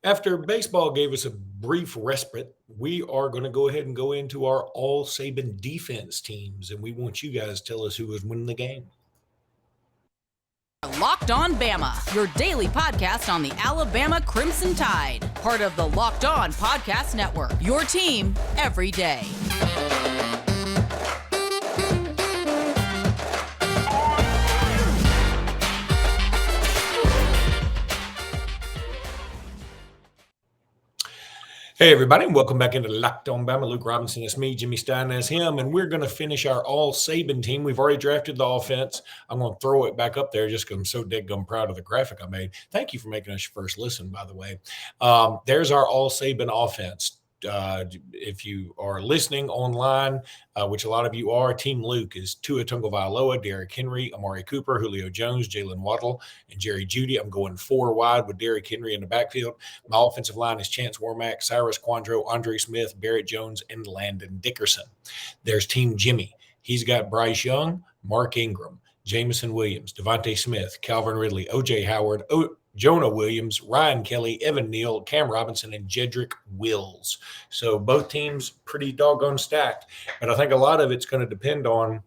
After baseball gave us a brief respite, we are going to go ahead and go into our All-Saban defense teams, and we want you guys to tell us who is winning the game. Locked On Bama, your daily podcast on the Alabama Crimson Tide. Part of the Locked On Podcast Network, your team every day. Hey, everybody, and welcome back into Locked On Bama. Luke Robinson, it's me, Jimmy Stein, as him, and we're going to finish our All-Saban team. We've already drafted the offense. I'm going to throw it back up there just because I'm so dead-gum proud of the graphic I made. Thank you for making us your first listen, by the way. There's our All-Saban offense. If you are listening online, which a lot of you are, Team Luke is Tua Tagovailoa, Derrick Henry, Amari Cooper, Julio Jones, Jalen Waddle, and Jerry Jeudy. I'm going 4 wide with Derrick Henry in the backfield. My offensive line is Chance Warmack, Cyrus Quandro, Andre Smith, Barrett Jones, and Landon Dickerson. There's Team Jimmy. He's got Bryce Young, Mark Ingram, Jamison Williams, Devontae Smith, Calvin Ridley, O.J. Howard, Jonah Williams, Ryan Kelly, Evan Neal, Cam Robinson, and Jedrick Wills. So both teams pretty doggone stacked. But I think a lot of it's going to depend on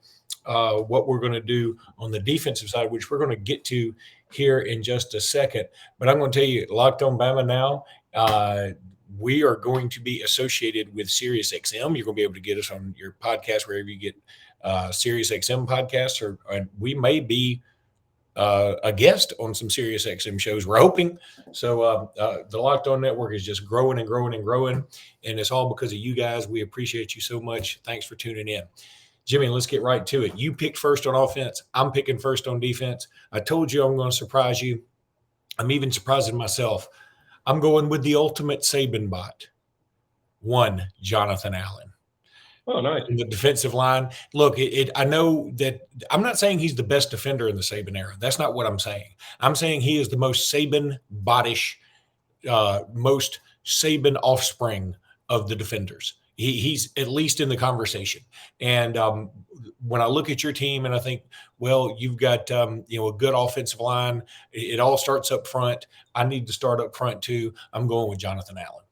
what we're going to do on the defensive side, which we're going to get to here in just a second. But I'm going to tell you, Locked On Bama now, we are going to be associated with SiriusXM. You're going to be able to get us on your podcast wherever you get SiriusXM podcasts, or we may be a guest on some SiriusXM shows. We're hoping. So the Locked On Network is just growing and growing and growing, and it's all because of you guys. We appreciate you so much. Thanks for tuning in. Jimmy, let's get right to it. You picked first on offense. I'm picking first on defense. I told you I'm going to surprise you. I'm even surprising myself. I'm going with the ultimate Saban bot. 1, Jonathan Allen. Oh, nice. In the defensive line. Look, I know that I'm not saying he's the best defender in the Saban era. That's not what I'm saying. I'm saying he is the most Saban bodish, most Saban offspring of the defenders. He's at least in the conversation. And when I look at your team and I think, well, you've got a good offensive line. It all starts up front. I need to start up front too. I'm going with Jonathan Allen.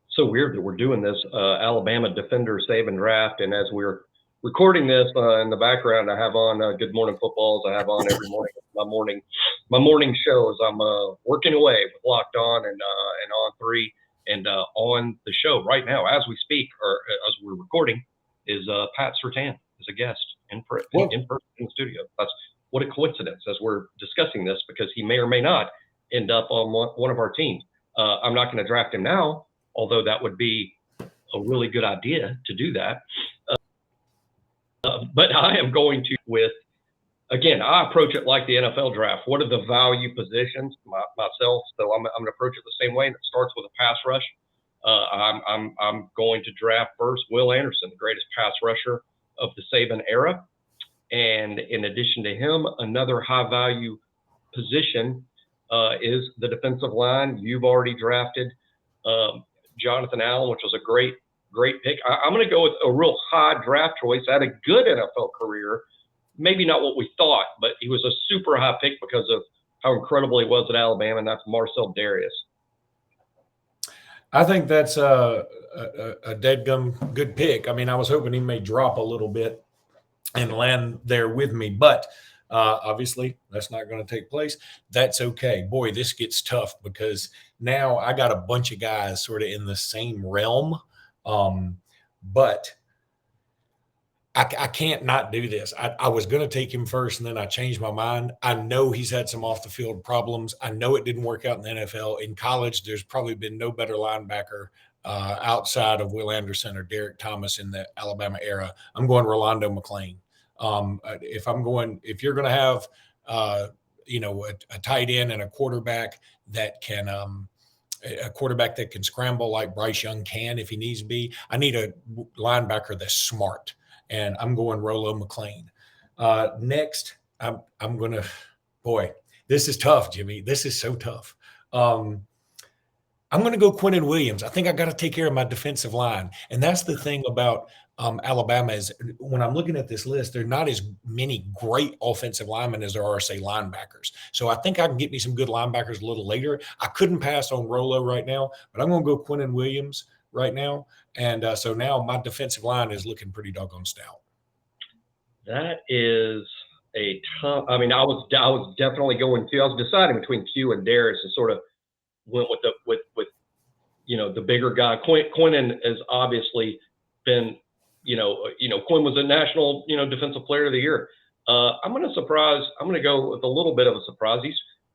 So weird that we're doing this Alabama Defender Saban Draft, and as we're recording this in the background, I have on Good Morning Footballs. I have on every morning my morning shows. I'm working away with Locked On and On 3, and on the show right now as we speak, or as we're recording, is Pat Surtain as a guest in person in the studio. That's what a coincidence as we're discussing this, because he may or may not end up on one of our teams. I'm not going to draft him now, although that would be a really good idea to do that. But I am going to again, I approach it like the NFL draft. What are the value positions myself? So I'm going to approach it the same way, and it starts with a pass rush. I'm going to draft first Will Anderson, the greatest pass rusher of the Saban era. And in addition to him, another high value position is the defensive line. You've already drafted Jonathan Allen, which was a great pick. I'm going to go with a real high draft choice. Had a good NFL career, maybe not what we thought, but he was a super high pick because of how incredible he was at Alabama, and that's Marcel Darius. I think that's a deadgum good pick. I mean, I was hoping he may drop a little bit and land there with me, but obviously that's not going to take place. That's okay. Boy, this gets tough because now I got a bunch of guys sort of in the same realm, but I can't not do this. I was going to take him first, and then I changed my mind. I know he's had some off-the-field problems. I know it didn't work out in the NFL. In college, there's probably been no better linebacker outside of Will Anderson or Derek Thomas in the Alabama era. I'm going Rolando McClain. If you're going to have, a tight end and a quarterback that can scramble like Bryce Young can if he needs to be, I need a linebacker that's smart. And I'm going Rolo McClain. Next, I'm going to, boy, this is tough, Jimmy. This is so tough. I'm going to go Quinnen Williams. I think I got to take care of my defensive line. And that's the thing about Alabama is, when I'm looking at this list, there are not as many great offensive linemen as there are, say, linebackers. So I think I can get me some good linebackers a little later. I couldn't pass on Rolo right now, but I'm going to go Quinnen Williams right now. And so now my defensive line is looking pretty doggone stout. That is a tough. I mean, I was definitely going to. I was deciding between Q and Darius, and sort of went with the bigger guy. Quinnen has obviously been, Quinn was a national, defensive player of the year. I'm going to go with a little bit of a surprise.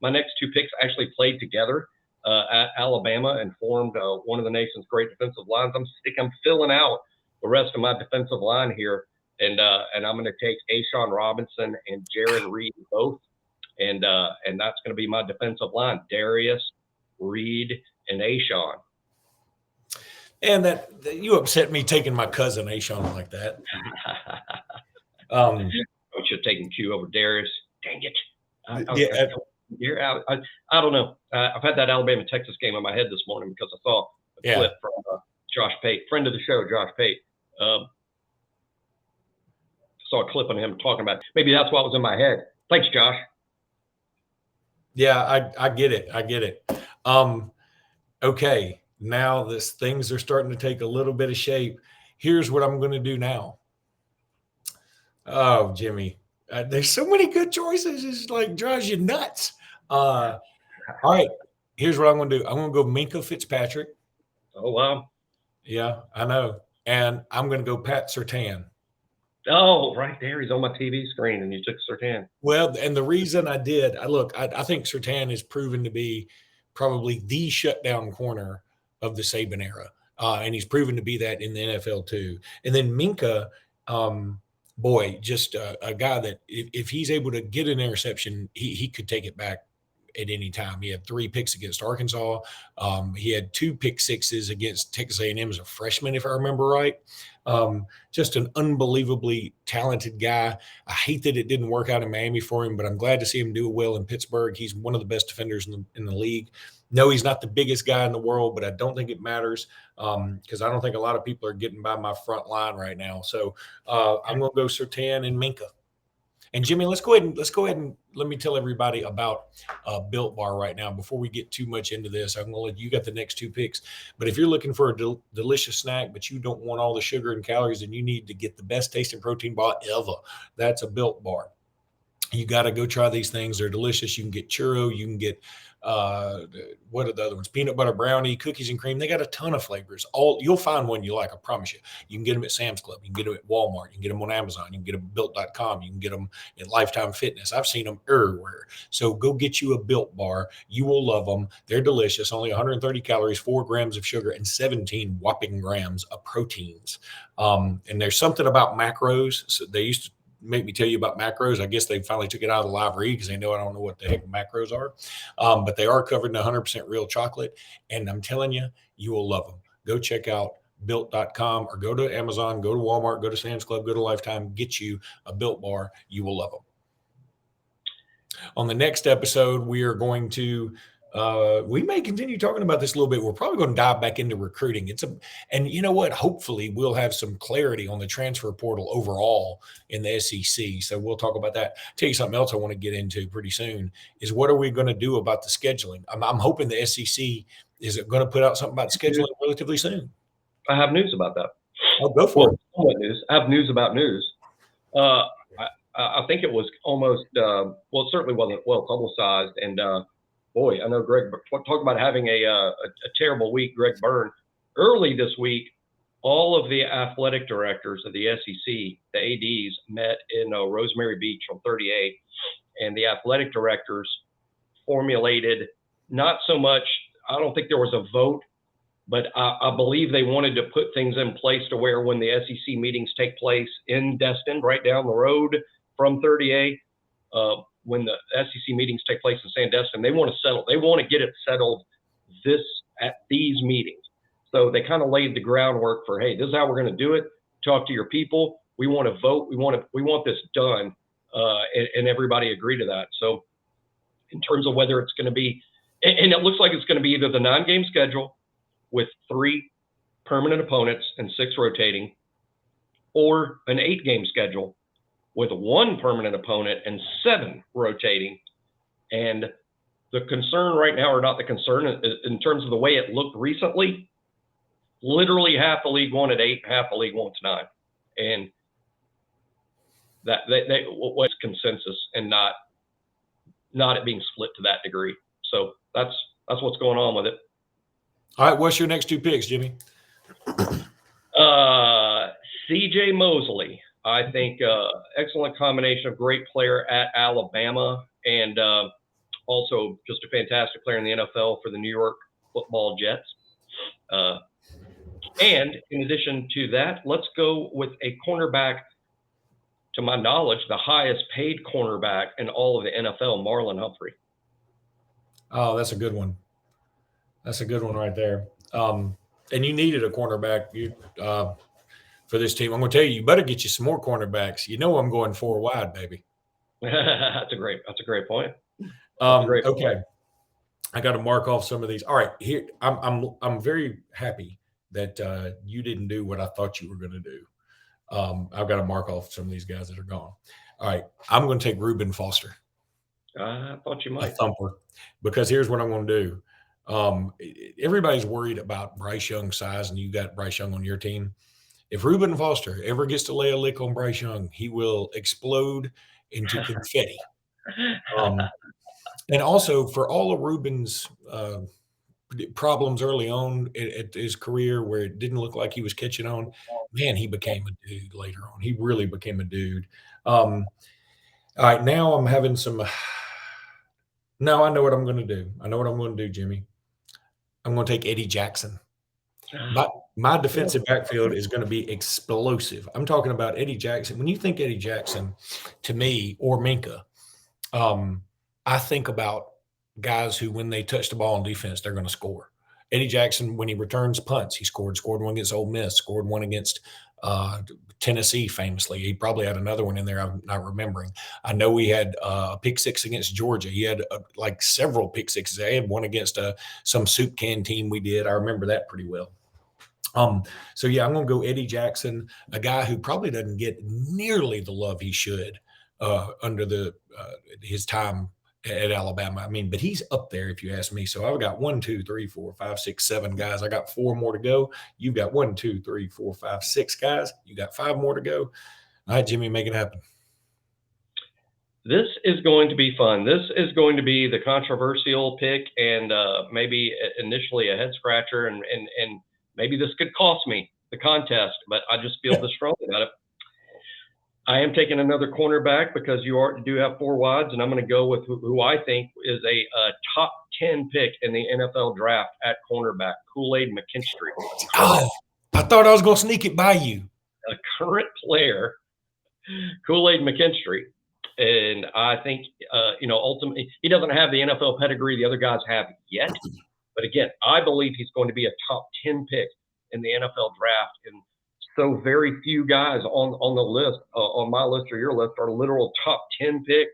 My next two picks actually played together at Alabama and formed one of the nation's great defensive lines. I'm filling out the rest of my defensive line here, and I'm going to take A'Shawn Robinson and Jaron Reed both, and that's going to be my defensive line: Darius, Reed, and A'Shawn. And that you upset me taking my cousin A'Shawn like that. I should have taken Q over Darius. Dang it! I don't know. I've had that Alabama-Texas game in my head this morning because I saw a clip from Josh Pate, friend of the show, Josh Pate. Saw a clip of him talking about. Maybe that's what was in my head. Thanks, Josh. Yeah, I get it. Okay. Now things are starting to take a little bit of shape. Here's what I'm going to do now. Oh, Jimmy, there's so many good choices. It's like drives you nuts. All right, here's what I'm going to do. I'm going to go Minkah Fitzpatrick. Oh, wow. Yeah, I know. And I'm going to go Pat Surtain. Oh, right there. He's on my TV screen, and you took Surtain. Well, and the reason I did, I think Surtain has proven to be probably the shutdown corner of the Saban era. And he's proven to be that in the NFL too. And then Minkah, just a guy that if he's able to get an interception, he could take it back at any time. He had 3 picks against Arkansas. He had 2 pick sixes against Texas A&M as a freshman, if I remember right. Just an unbelievably talented guy. I hate that it didn't work out in Miami for him, but I'm glad to see him do well in Pittsburgh. He's one of the best defenders in the league. No, he's not the biggest guy in the world, but I don't think it matters because I don't think a lot of people are getting by my front line right now. So I'm going to go Surtain and Minkah. And Jimmy, let's go ahead and let me tell everybody about Built Bar right now before we get too much into this. I'm going to let you got the next 2 picks. But if you're looking for a delicious snack, but you don't want all the sugar and calories, and you need to get the best tasting protein bar ever, that's a Built Bar. You got to go try these things. They're delicious. You can get churro. You can get what are the other ones? Peanut butter brownie, cookies and cream. They got a ton of flavors. You'll find one you like. I promise you. You can get them at Sam's Club. You can get them at Walmart. You can get them on Amazon. You can get them at Built.com. You can get them at Lifetime Fitness. I've seen them everywhere. So go get you a Built Bar. You will love them. They're delicious. Only 130 calories, 4 grams of sugar, and 17 whopping grams of proteins. And there's something about macros. So they used to make me tell you about macros. I guess they finally took it out of the live read because they know I don't know what the heck macros are. But they are covered in 100% real chocolate. And I'm telling you, you will love them. Go check out Built.com or go to Amazon, go to Walmart, go to Sam's Club, go to Lifetime, get you a Built Bar. You will love them. On the next episode, we are going to we may continue talking about this a little bit. We're probably going to dive back into recruiting. And you know what? Hopefully we'll have some clarity on the transfer portal overall in the SEC. So we'll talk about that. Tell you something else I want to get into pretty soon is what are we going to do about the scheduling? I'm hoping the SEC is going to put out something about scheduling relatively soon. I have news about that. I'll go for it. I have news about news. I think it was almost, it certainly wasn't well publicized. And boy, I know Greg, talk about having a terrible week, Greg Byrne. Early this week, all of the athletic directors of the SEC, the ADs, met in Rosemary Beach on 38. And the athletic directors formulated not so much, I don't think there was a vote, but I believe they wanted to put things in place to where when the SEC meetings take place in Destin, right down the road from 38, when the SEC meetings take place in Sandestin, they want to settle. They want to get it settled at these meetings. So they kind of laid the groundwork for, hey, this is how we're going to do it. Talk to your people. We want to vote. We want this done, and everybody agreed to that. So in terms of whether it's going to be, and it looks like it's going to be either the 9-game schedule with 3 permanent opponents and 6 rotating, or an 8-game schedule with 1 permanent opponent and 7 rotating. And the concern right now, or not the concern, in terms of the way it looked recently, literally half the league won at 8, half the league won at 9. And that what's consensus and not it being split to that degree. So that's what's going on with it. All right, what's your next 2 picks, Jimmy? C.J. Mosley, I think, excellent combination of great player at Alabama and also just a fantastic player in the NFL for the New York Football Jets. And in addition to that, let's go with a cornerback, to my knowledge, the highest paid cornerback in all of the NFL, Marlon Humphrey. Oh, that's a good one. That's a good one right there. And you needed a cornerback for this team. I'm going to tell you, you better get you some more cornerbacks. You know I'm going 4 wide, baby. That's a great point. Okay. I got to mark off some of these. All right, here I'm very happy that you didn't do what I thought you were going to do. I've got to mark off some of these guys that are gone. All right, I'm going to take Reuben Foster. I thought you might. A thumper, because here's what I'm going to do. Everybody's worried about Bryce Young's size, and you got Bryce Young on your team. If Reuben Foster ever gets to lay a lick on Bryce Young, he will explode into confetti. And also, for all of Reuben's problems early on at his career where it didn't look like he was catching on, man, he became a dude later on. He really became a dude. All right, now I'm having some – now I know what I'm going to do. I know what I'm going to do, Jimmy. I'm going to take Eddie Jackson. My defensive backfield is going to be explosive. I'm talking about Eddie Jackson. When you think Eddie Jackson, to me, or Minkah, I think about guys who, when they touch the ball on defense, they're going to score. Eddie Jackson, when he returns punts, he scored one against Ole Miss, scored one against Tennessee famously. He probably had another one in there I'm not remembering. I know he had a pick 6 against Georgia. He had like several pick 6s. I had one against some soup can team we did. I remember that pretty well. So yeah, I'm going to go Eddie Jackson, a guy who probably doesn't get nearly the love he should under his time at Alabama. I mean, but he's up there if you ask me. So I've got 1, 2, 3, 4, 5, 6, 7 guys. I got 4 more to go. You've got 1, 2, 3, 4, 5, 6 guys. You got 5 more to go. All right, Jimmy, make it happen. This is going to be fun. This is going to be the controversial pick and maybe initially a head scratcher, and maybe this could cost me the contest, but I just feel this strongly about it. I am taking another cornerback because you do have 4 wides, and I'm going to go with who I think is a top 10 pick in the NFL draft at cornerback, Kool-Aid McKinstry. Oh, I thought I was going to sneak it by you. A current player, Kool-Aid McKinstry. And I think, ultimately, he doesn't have the NFL pedigree the other guys have yet. But again, I believe he's going to be a top 10 pick in the NFL draft. And so very few guys on the list, on my list or your list, are literal top 10 picks.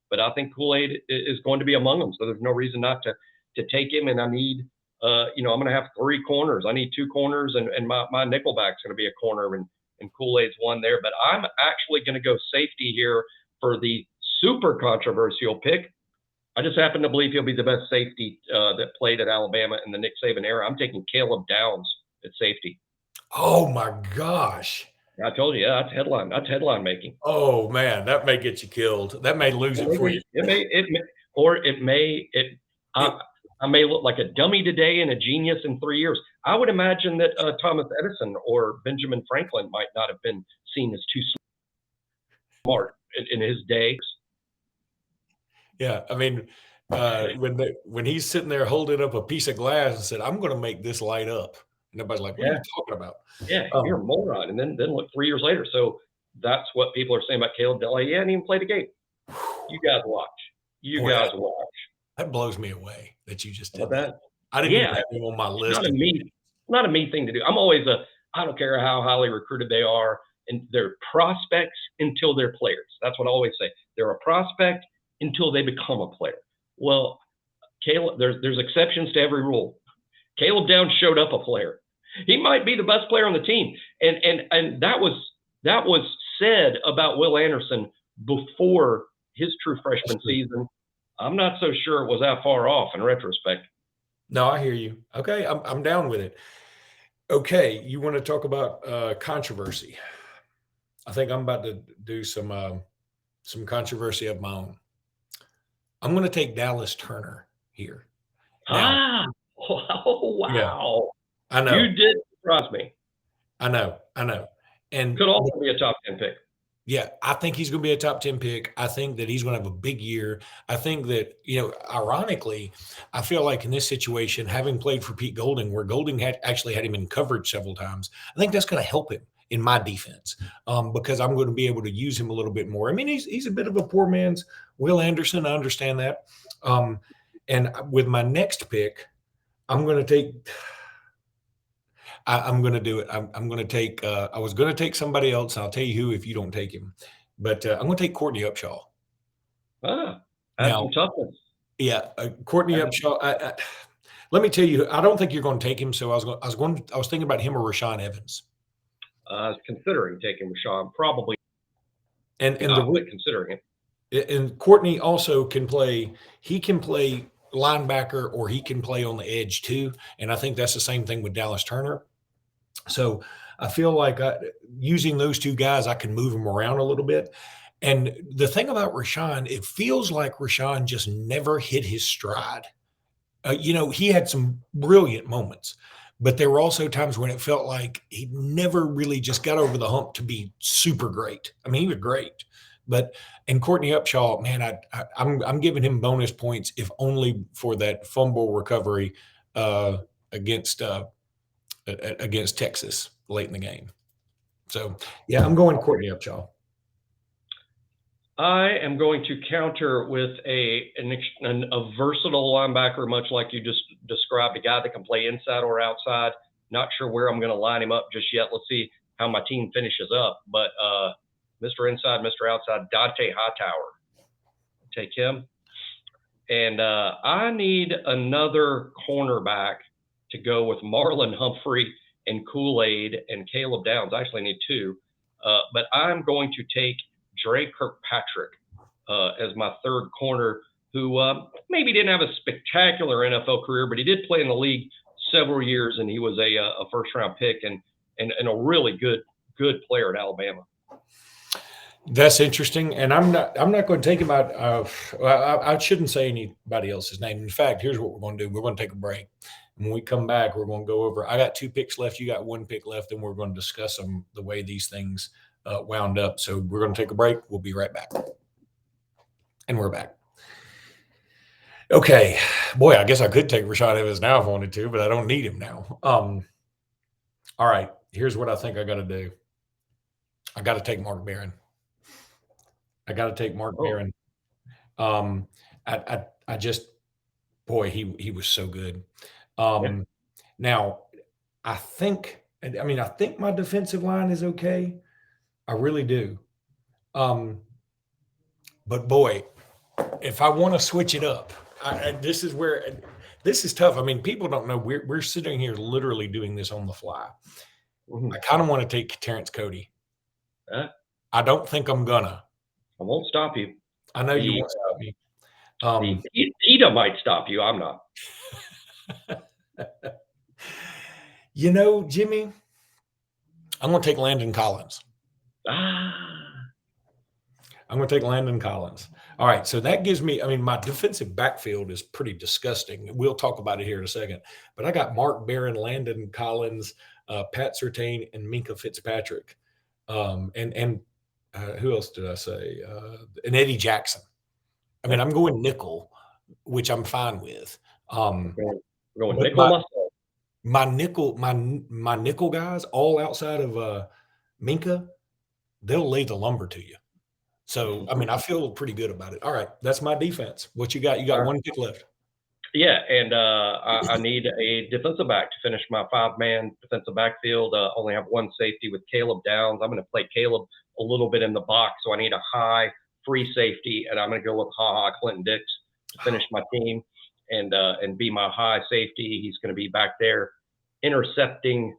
But I think Kool-Aid is going to be among them. So there's no reason not to take him. And I need, I'm going to have 3 corners. I need 2 corners, and my nickelback's going to be a corner, and Kool-Aid's one there. But I'm actually going to go safety here for the super controversial pick. I just happen to believe he'll be the best safety that played at Alabama in the Nick Saban era. I'm taking Caleb Downs at safety. Oh my gosh! I told you, yeah, that's headline. That's headline making. Oh man, that may get you killed. That may lose it for you. I may look like a dummy today and a genius in 3 years. I would imagine that Thomas Edison or Benjamin Franklin might not have been seen as too smart in his day. Yeah, I mean, when he's sitting there holding up a piece of glass and said, "I'm going to make this light up," and everybody's like, "What are you talking about?" Yeah, you're a moron. And then look 3 years later. So that's what people are saying about Caleb Downs. He hadn't even played a game. You guys watch. Guys watch. That blows me away that you just did that. I didn't even have him on my list. Not a me thing to do. I'm always I don't care how highly recruited they are, and they're prospects until they're players. That's what I always say. They're a prospect until they become a player. Well, Caleb, there's exceptions to every rule. Caleb Downs showed up a player. He might be the best player on the team, and that was that was said about Will Anderson before his true freshman season. I'm not so sure it was that far off in retrospect. No, I hear you. Okay, I'm down with it. Okay, you want to talk about controversy? I think I'm about to do some controversy of my own. I'm going to take Dallas Turner here. Now, Oh, yeah, wow. I know, You did surprise me. I know, and Could also be a top 10 pick. yeah, I think he's going to be a top 10 pick. I think that he's going to have a big year. I think that, ironically, I feel like in this situation, having played for Pete Golding, where Golding had actually had him in coverage several times, I think that's going to help him in my defense because I'm going to be able to use him a little bit more. I mean, he's a bit of a poor man's Will Anderson. I understand that. And with my next pick, I'm going to take I'm going to do it. I'm going to take. I was going to take somebody else, and I'll tell you who if you don't take him. But I'm going to take Courtney Upshaw. Had Now, some toughness. yeah, Courtney Upshaw. Let me tell you, I don't think you're going to take him. So I was thinking about him or Rashaan Evans. I was considering taking Rashaan, probably And not, but considering it. And Courtney also can play. He can play linebacker, or he can play on the edge too. And I think that's the same thing with Dallas Turner. So I feel like using those two guys, I can move them around a little bit. And the thing about Rashaan, it feels like Rashaan just never hit his stride. He had some brilliant moments, but there were also times when it felt like he never really just got over the hump to be super great. I mean, he was great, and Courtney Upshaw, man, I'm giving him bonus points if only for that fumble recovery against Texas late in the game. So, yeah, I'm going Courtney Upshaw. I am going to counter with a versatile linebacker, much like you just described, a guy that can play inside or outside. Not sure where I'm going to line him up just yet. Let's see how my team finishes up. But Mr. Inside, Mr. Outside, Dante Hightower. Take him. And I need another cornerback to go with Marlon Humphrey and Kool-Aid and Caleb Downs. I actually need two. But I'm going to take Dre Kirkpatrick as my third corner, who maybe didn't have a spectacular NFL career, but he did play in the league several years, and he was a first-round pick and a really good player at Alabama. That's interesting, and I'm not going to take him out. I shouldn't say anybody else's name. In fact, here's what we're going to do: we're going to take a break. And when we come back, we're going to go over. I got 2 picks left. You got 1 pick left, and we're going to discuss them the way these things wound up. So we're going to take a break. We'll be right back, and we're back. Okay, boy, I guess I could take Rashaan Evans now if I wanted to, but I don't need him now. All right, here's what I think I got to do. I got to take Mark Barron. Barron. I just, boy, he was so good. Now, I think my defensive line is okay. I really do. But boy, if I want to switch it up, this is tough. I mean, people don't know we're sitting here literally doing this on the fly. Mm-hmm. I kind of want to take Terrence Cody. I don't think I'm gonna. I won't stop you. I know you won't stop me. Ida might stop you. I'm not. Jimmy, I'm going to take Landon Collins. I'm going to take Landon Collins. All right, so that gives me, my defensive backfield is pretty disgusting. We'll talk about it here in a second. But I got Mark Barron, Landon Collins, Pat Surtain, and Minkah Fitzpatrick. And who else did I say? And Eddie Jackson. I'm going nickel, which I'm fine with. Going nickel my nickel guys, all outside of Minkah, they'll lay the lumber to you. So, I feel pretty good about it. All right, that's my defense. What you got? You got 1 pick left. Yeah, and I need a defensive back to finish my 5-man defensive backfield. Only have 1 safety with Caleb Downs. I'm going to play Caleb a little bit in the box, so I need a high free safety, and I'm going to go with Clinton Dix to finish my team and be my high safety. He's going to be back there intercepting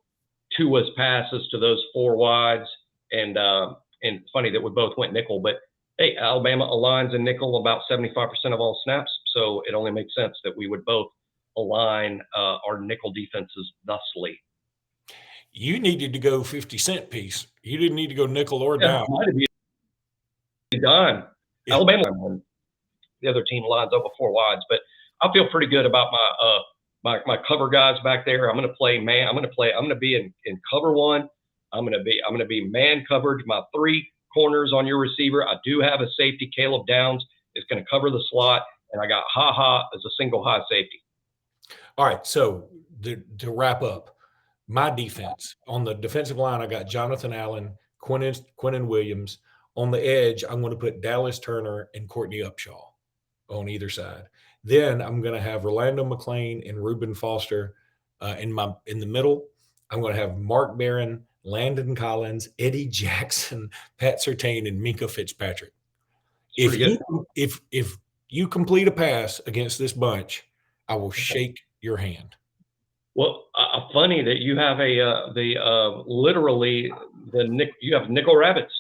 Tua's passes to those 4 wides And it's funny that we both went nickel, but hey, Alabama aligns in nickel about 75% of all snaps, so it only makes sense that we would both align our nickel defenses thusly. You needed to go 50-cent piece. You didn't need to go nickel or Yeah, dime. might have been dime. Yeah. Alabama won. The other team lines up with 4 wides, but I feel pretty good about my cover guys back there. I'm going to play man. I'm going to be in cover 1. I'm going to be man coverage. My 3 corners on your receiver. I do have a safety. Caleb Downs is going to cover the slot, and I got Ha as a single high safety. All right. So to wrap up, my defense on the defensive line, I got Jonathan Allen, Quinnen Williams. On the edge, I'm going to put Dallas Turner and Courtney Upshaw on either side. Then I'm going to have Rolando McClain and Reuben Foster in the middle. I'm going to have Mark Barron, Landon Collins, Eddie Jackson, Pat Surtain, and Minkah Fitzpatrick. If you complete a pass against this bunch, I will shake your hand. Well, funny that you have you have nickel rabbits.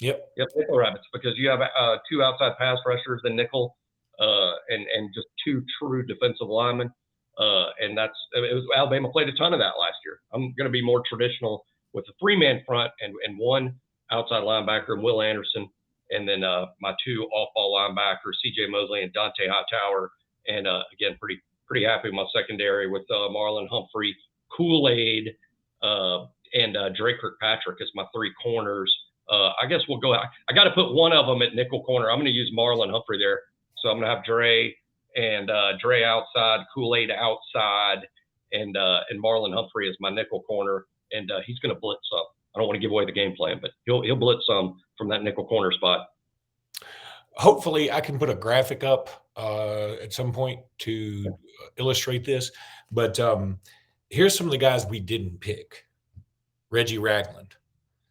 Yep, nickel rabbits, because you have 2 outside pass rushers, the nickel, and just 2 true defensive linemen. And Alabama played a ton of that last year. I'm going to be more traditional with a 3-man front and 1 outside linebacker, and Will Anderson, and then my 2 off-ball linebackers, C.J. Mosley and Dante Hightower. And again, pretty happy with my secondary with Marlon Humphrey, Kool-Aid, and Dre Kirkpatrick as my 3 corners. I guess we'll go. I got to put one of them at nickel corner. I'm going to use Marlon Humphrey there. So I'm going to have Dre outside, Kool-Aid outside, and Marlon Humphrey as my nickel corner. And he's going to blitz some. I don't want to give away the game plan, but he'll blitz some from that nickel corner spot. Hopefully I can put a graphic up at some point to illustrate this. But here's some of the guys we didn't pick. Reggie Ragland.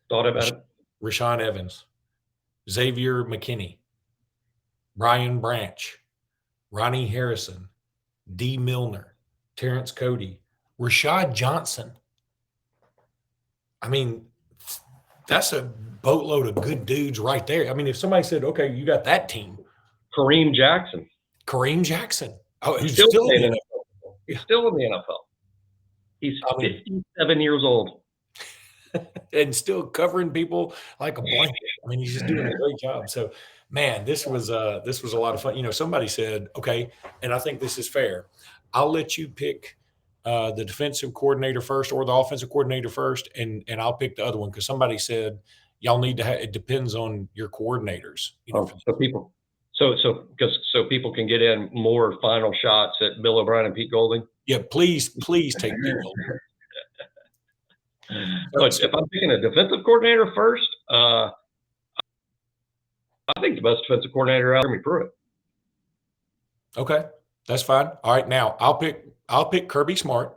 Thought about it. Rashawn Evans, Xavier McKinney, Brian Branch, Ronnie Harrison, D. Milner, Terrence Cody, Rashad Johnson. I mean, that's a boatload of good dudes right there. I mean, if somebody said, okay, you got that team. Kareem Jackson. Oh, he's still in the NFL. He's still in the NFL. He's 57 years old. And still covering people like a blanket. I mean, he's just doing a great job. So, man, this was a lot of fun. You know, somebody said, okay, and I think this is fair. I'll let you pick the defensive coordinator first or the offensive coordinator first, and I'll pick the other one because somebody said y'all need to have. It depends on your coordinators. You know, so people can get in more final shots at Bill O'Brien and Pete Golding. Yeah, please take Pete Golding. But if I'm picking a defensive coordinator first, I think the best defensive coordinator out there is Pruitt. Okay, that's fine. All right, now I'll pick Kirby Smart.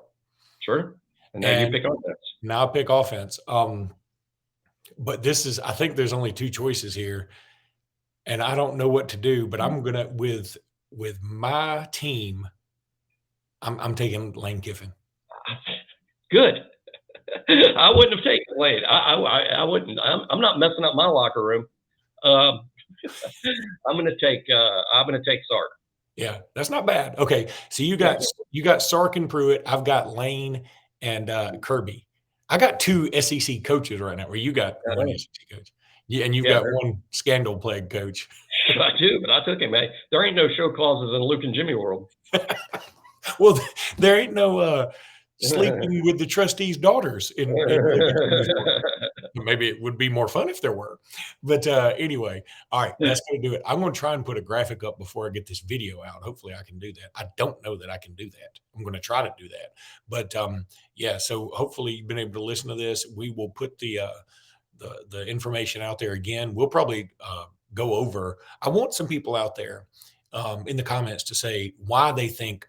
Sure. And now you pick offense. Now I'll pick offense. But I think there's only 2 choices here, and I don't know what to do. But I'm gonna with my team. I'm taking Lane Kiffin. Good. I wouldn't have taken Lane. I wouldn't. I'm not messing up my locker room. I'm gonna take Sark. Yeah, that's not bad. Okay, so you got Sark and Pruitt. I've got Lane and Kirby. I got 2 SEC coaches right now. Where you got one SEC coach. Yeah, and you've got one scandal-plagued coach. I do, but I took him. Hey, there ain't no show causes in Luke and Jimmy world. Well, there ain't no sleeping with the trustees' daughters. Maybe it would be more fun if there were. But anyway, all right, that's going to do it. I'm going to try and put a graphic up before I get this video out. Hopefully I can do that. I don't know that I can do that. I'm going to try to do that. But yeah, so hopefully you've been able to listen to this. We will put the information out there again. We'll probably go over. I want some people out there in the comments to say why they think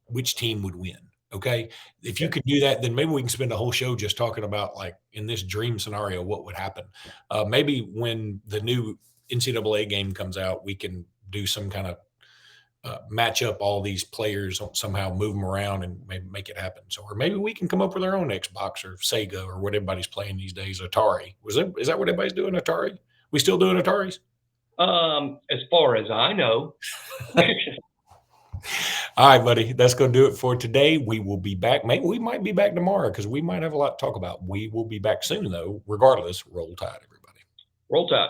which team would win. Okay. If you could do that, then maybe we can spend a whole show just talking about, like, in this dream scenario, what would happen. Maybe when the new NCAA game comes out, we can do some kind of match up all these players, somehow move them around and maybe make it happen. So, or maybe we can come up with our own Xbox or Sega or what everybody's playing these days. Atari. Is that what everybody's doing? Atari? We still doing Ataris? As far as I know. All right, buddy. That's going to do it for today. We will be back. Maybe we might be back tomorrow because we might have a lot to talk about. We will be back soon, though. Regardless, roll tide, everybody. Roll Tide.